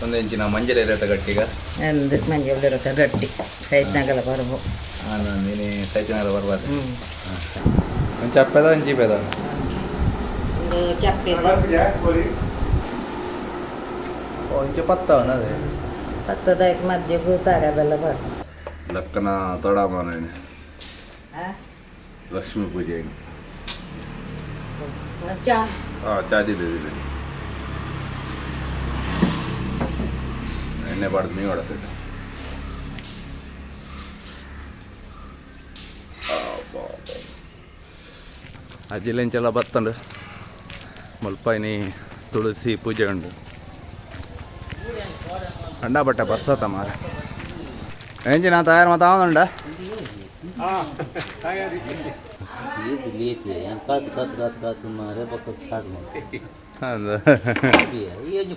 ಒಂದು ಇಂಚಿನ ಮಂಜಲ್ ಇರತ್ತೆ ಗಟ್ಟಿಗ ಒಂದು ಮಂಜಲ್ ಇರುತ್ತೆ ಗಟ್ಟಿ ಸೈಟ್ನಾಗೆಲ್ಲ ಬರ್ಬೋ ನೀನು ಸೈಟ್ನಾಗೆಲ್ಲ ಬರ್ಬಾರ್ದು ಒಂದು ಚಪ್ಪೆದ ಒಂದು ಚೀಪೆದ ಒಂದು ಚಪ್ಪೆ ಇಂಚು ಪತ್ತವನ ಅದೇ ಪತ್ತದಾಯ್ತು ಮಧ್ಯೆ ಕೂತಾಗದೆಲ್ಲ ಬರ್ ಲಕ್ಕನ ತೊಡಮಾನ ಲಕ್ಷ್ಮೀ ಪೂಜೆ ಚಾ ಚಾದಿದೆ ಎಣ್ಣೆ ಬಾಡ್ದು ನೀವು ಹೊಡತೈತೆ ಅಜ್ಜಿಲೆಂಚೆಲ್ಲ ಬತ್ತಂಡು ಮಲ್ಪಾಯಿನಿ ತುಳಸಿ ಪೂಜೆ ಉಂಡು ಅಂಡ ಬಟ್ಟೆ ಬರ್ಸತ್ತ ಮಾರ ಎಂಜಿನ ತಯಾರು ಮತ್ತೆ ಅವನುಂಡ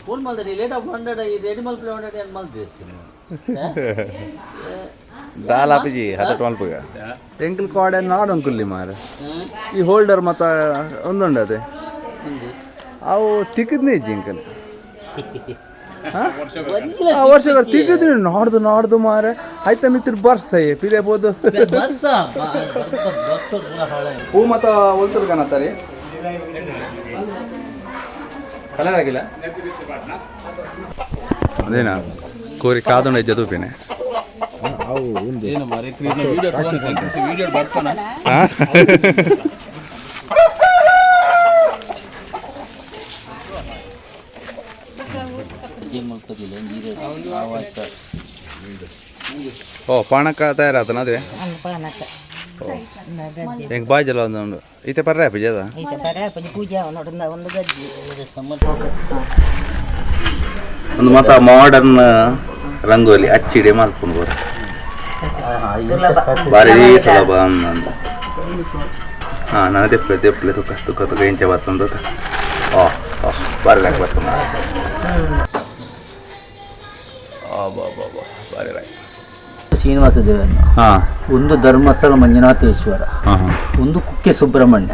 ಫೋನ್ ಮಾಡಿದ್ರೆ ಲೇಟ್ ಆಫ್ 100 ರೆಡಿ ಮಲ್ಪೆ 100 ಏನು ಮಲ್ಪಿರ್ತೀನಿ ದಾಲಾಪಿಜಿ ಹತ್ತ ಮಲ್ಪಗ ಎಂಕಲ್ ಕಾಡೆ ನಾಡು ಅಂಕುಲ್ಲಿ ಮಾರ ಈ ಹೋಲ್ಡರ್ ಮತ್ತು ಒಂದುಂಡು ಅದೇ ಅವು ತಿಕ್ಕದ್ನೇ ಇಜ್ಜಿ ಅಂಕಲ್ ವರ್ಷ ತಿಕ್ಕದ್ರಿ ನಾಡ್ದು ಮಾರ ಆಯ್ತಾ ಮಿತ್ರ ಬರ್ಸ ಪಿದೆ ಬೋದು ಹೂ ಮತ್ತು ಒಲ್ತದ ಕಾಣತ್ತಾರೆ ಕಲರ್ ಆಗಿಲ್ಲ ಅದೇನಾ ಕೋರಿ ಕಾದೊಂಡ ಜದುಪಿನೇ ಓ ಪಾನಕ ತಯಾರಾತನ ಅದೇ ಪಾನಕ ಹೆಂಗೆ ಬಾಜಲ್ಲ ಒಂದು ಈತೆ ಪರ್ರೆ ಪಿಜದ ಪೂಜೆ ನೋಡಿದ ಒಂದು ಗಜ್ಜಿ ಒಂದು ಮತ್ತು ಮಾಡರ್ನ್ ರಂಗೋಲಿ ಅಚ್ಚಿಡೆ ಮಾಡ್ಕೊಂಡು ಬರ ಭಾರಿ ಸುಲಭ ಅಂದ ಹಾಂ ನಾನು ತೆಪ್ಪಲೆ ತುಕ್ಕ ಇಂಚೆ ಬರ್ತಂದು ಬಾರಿ ಬರ್ತಂದ ಬಾರಿ ಶ್ರೀನಿವಾಸ ದೇವರನ್ನ ಒಂದು ಧರ್ಮಸ್ಥಳ ಮಂಜುನಾಥೇಶ್ವರ ಒಂದು ಕುಕ್ಕೆ ಸುಬ್ರಹ್ಮಣ್ಯ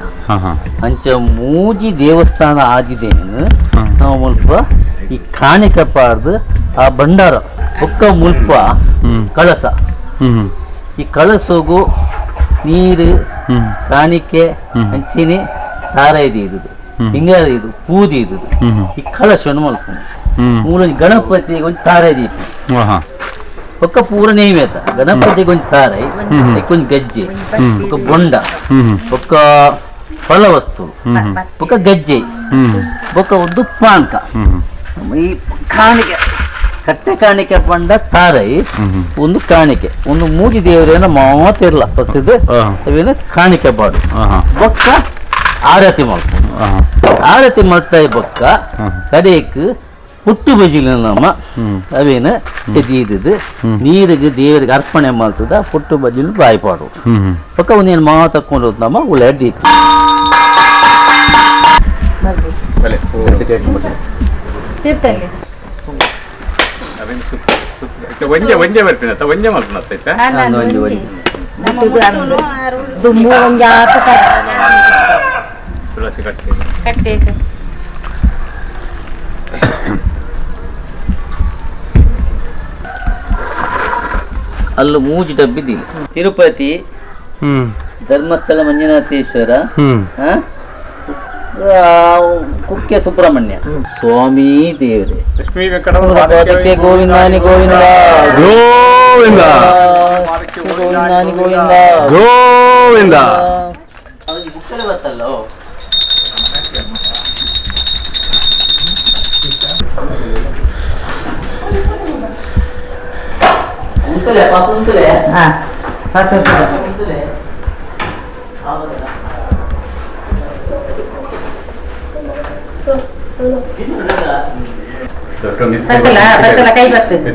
ಅಂಚ ಮೂಜಿ ದೇವಸ್ಥಾನ ಆದಿದೇನು ನಾವು ಮುಲ್ಪ ಈ ಕಾಣಿಕೆ ಪಾರ್ದು ಆ ಭಂಡಾರ ಒಕ್ಕ ಮುಲ್ಪ ಕಳಸ ಈ ಕಳಸೋಗು ನೀರು ಕಾಣಿಕೆ ಹಂಚಿನಿ ತಾರ ಇದು ಸಿಂಗಾರ ಇದು ಪೂದಿ ಇದು ಈ ಕಳಶವನ್ನು ಮಲ್ಕೊಂಡು ಮೂಲ ಗಣಪತಿಗೆ ಒಂದು ತಾರ ದೀಪ ಒಕ್ಕ ಪೂರ ನೈವೇದ್ಯ ಗಣಪತಿಗೆ ಒಂದು ತಾರೈ ಒಂದು ಗಜ್ಜೆ ఒక ಬೊಂಡ ఒక ಫಲ ವಸ್ತು ఒక ಗಜ್ಜೆ ఒక ಒಂದು ಪಾನಕ ಈ ಕಾಣಿಕೆ ಕಟ್ಟೆ ಕಾಣಿಕೆ ಪಂಡ ತಾರೈ ಒಂದು ಕಾಣಿಕೆ ಒಂದು ಮೂಜಿ ದೇವರೇನ ಮಾತಿರ್ಲ ಪ್ರಸಿದ್ಧ ಅವೇನು ಕಾಣಿಕೆ ಪಾಡು ಬೊಕ್ಕ ಆರತಿ ಮಾಡ್ಕೊಂಡು ಆರತಿ ಮಾಡ್ತಾ ಬೊಕ್ಕ ಕಡೆಕ್ ಪುಟ್ಟು ಬಜಿಲಿನ ನಮ್ಮ ಅವೇನು ಚೆದಿದ್ದು ನೀರಿಗೆ ದೇವರಿಗೆ ಅರ್ಪಣೆ ಮಾಡ್ತದ ಪುಟ್ಟು ಬಜಿಲು ಬಾಯ್ಪಾಡು ಪಕ್ಕ ಒಂದೇನು ಮಾವ ತಕೊಂಡು ಹೋದ್ ನಮ್ಮ ಉಳ್ಳಾಡಿ ತುಳಸಿ ಕಟ್ಟೆ ಅಲ್ಲೂ ಮೂಜಿ ಡಬ್ಬಿದ್ದಿಲ್ಲ ತಿರುಪತಿ ಧರ್ಮಸ್ಥಳ ಮಂಜುನಾಥೇಶ್ವರ ಕುಕ್ಕೆ ಸುಬ್ರಹ್ಮಣ್ಯ ಸ್ವಾಮಿ ದೇವರೇ ಗೋವಿಂದಾನಿ ಗೋವಿಂದ ಗೋವಿಂದ ಗೋವಿಂದಾನಿ ಗೋವಿಂದ ಗೋವಿಂದ ಬರ್ತಲ್ಲೋ ಕೈ ಬರ್ತದೆ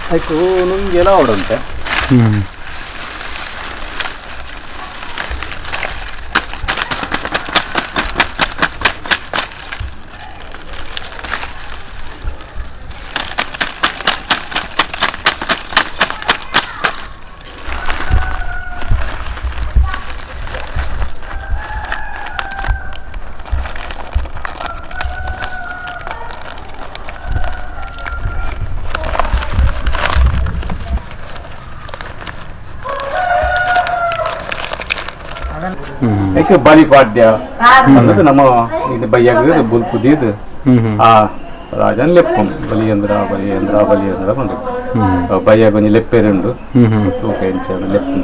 ಆಯ್ತು ನಿಮ್ಗೆಲ್ಲ ಓಡುಂಟೆ ಯಾಕೆ ಬಾಲಿಪಾಡ್ಯ ಅನ್ನೋದು ನಮ್ಮ ಇದು ಬಯ್ಯಾಗ ಬುಲ್ಪುದಿದ್ದು ಆ ರಾಜನ ಲೆಪ್ಪಂ ಬಲಿಯಂದ್ರ ಬಂದು ಬಯ್ಯಾಗ ಕೊಂಚ ಲೆಪ್ಪೆರುಂಡು ತೂಕ ಎಂಚ ಲೆಪ್ಪು.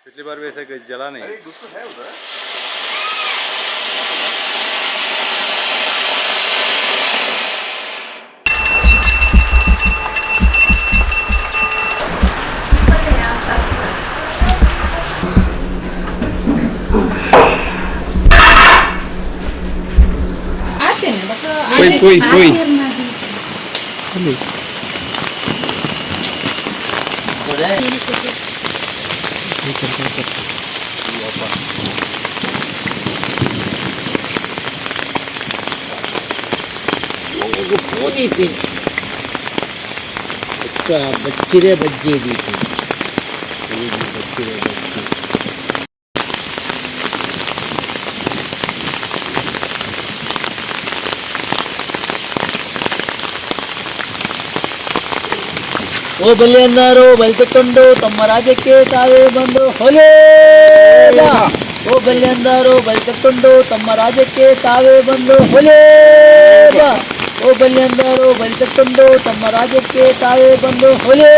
पिछली बार भी ऐसे जला नहीं. कोई बच्चिरे बज्जे दी थी बच्चिरे बच्चे ಓ ಬಲಿಯನ್ನಾರು ಬಲಿತುಕೊಂಡು ತಮ್ಮ ರಾಜ್ಯಕ್ಕೆ ತಾವೇ ಬಂದು ಹೊಲೆ. ಓ ಬಲಿಯನ್ನಾರು ಬಲಿತುಕೊಂಡು ತಮ್ಮ ರಾಜ್ಯಕ್ಕೆ ತಾವೇ ಬಂದು ಹೊಲೆ. ಓ ಬಲಿಯನ್ನಾರು ಬಲಿತುಕೊಂಡು ತಮ್ಮ ರಾಜ್ಯಕ್ಕೆ ತಾವೇ ಬಂದು ಹೊಲೆ.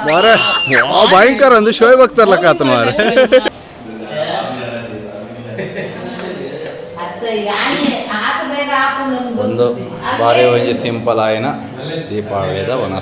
मारे भयंकर अंದು ಶೋಯ್ ಬಕ್ತಾರಲ್ಲ ಕಾತ ಮಾರೆ. ಒಂದು ಬಾರಿ ಒಂಜಿ ಸಿಂಪಲ್ ಆಯ್ನ ದೀಪಾವಳಿದ ವನಸ್.